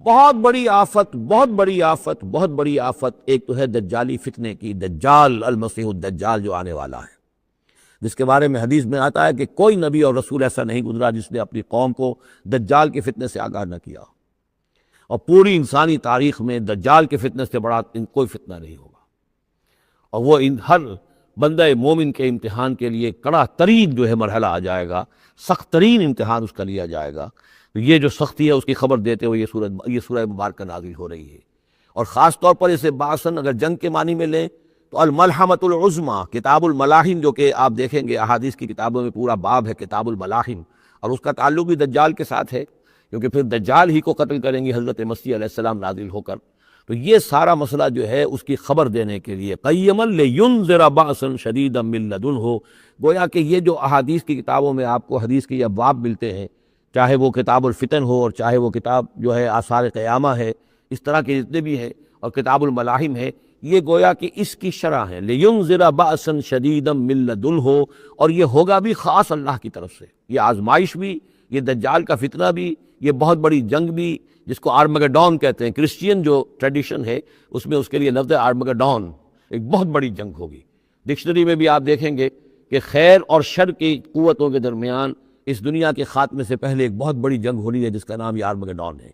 بہت بڑی آفت، بہت بڑی آفت، بہت بڑی آفت ایک تو ہے دجالی فتنے کی، دجال المسیح الدجال جو آنے والا ہے، جس کے بارے میں حدیث میں آتا ہے کہ کوئی نبی اور رسول ایسا نہیں گزرا جس نے اپنی قوم کو دجال کے فتنے سے آگاہ نہ کیا، اور پوری انسانی تاریخ میں دجال کے فتنے سے بڑا کوئی فتنہ نہیں ہوگا، اور وہ ہر بندہ مومن کے امتحان کے لیے کڑا ترین جو ہے مرحلہ آ جائے گا، سخت ترین امتحان اس کا لیا جائے گا۔ تو یہ جو سختی ہے اس کی خبر دیتے ہوئے یہ سورہ مبارکہ نازل ہو رہی ہے، اور خاص طور پر اسے باسن اگر جنگ کے معنی میں لیں تو الملحمۃ العظمیٰ، کتاب الملاحم، جو کہ آپ دیکھیں گے احادیث کی کتابوں میں پورا باب ہے کتاب الملاحم، اور اس کا تعلق بھی دجال کے ساتھ ہے، کیونکہ پھر دجال ہی کو قتل کریں گے حضرت مسیح علیہ السلام نازل ہو کر۔ تو یہ سارا مسئلہ جو ہے اس کی خبر دینے کے لیے قیما لینذر بأسا شدیدا من لدنہ، گویا کہ یہ جو احادیث کی کتابوں میں آپ کو حدیث کے ابواب ملتے ہیں، چاہے وہ کتاب الفتن ہو اور چاہے وہ کتاب جو ہے آثار قیامہ ہے، اس طرح کے جتنے بھی ہیں، اور کتاب الملاحم ہے، یہ گویا کہ اس کی شرح ہے، لینذر بأسا شدیدا من لدنہ، اور یہ ہوگا بھی خاص اللہ کی طرف سے، یہ آزمائش بھی، یہ دجال کا فتنہ بھی، یہ بہت بڑی جنگ بھی، جس کو آرمگڈون کہتے ہیں، کرسچین جو ٹریڈیشن ہے اس میں اس کے لیے لفظ ہے آرمگڈون، ایک بہت بڑی جنگ ہوگی۔ ڈکشنری میں بھی آپ دیکھیں گے کہ خیر اور شر کی قوتوں کے درمیان اس دنیا کے خاتمے سے پہلے ایک بہت بڑی جنگ ہونی ہے جس کا نام یہ آرمگڈون ہے۔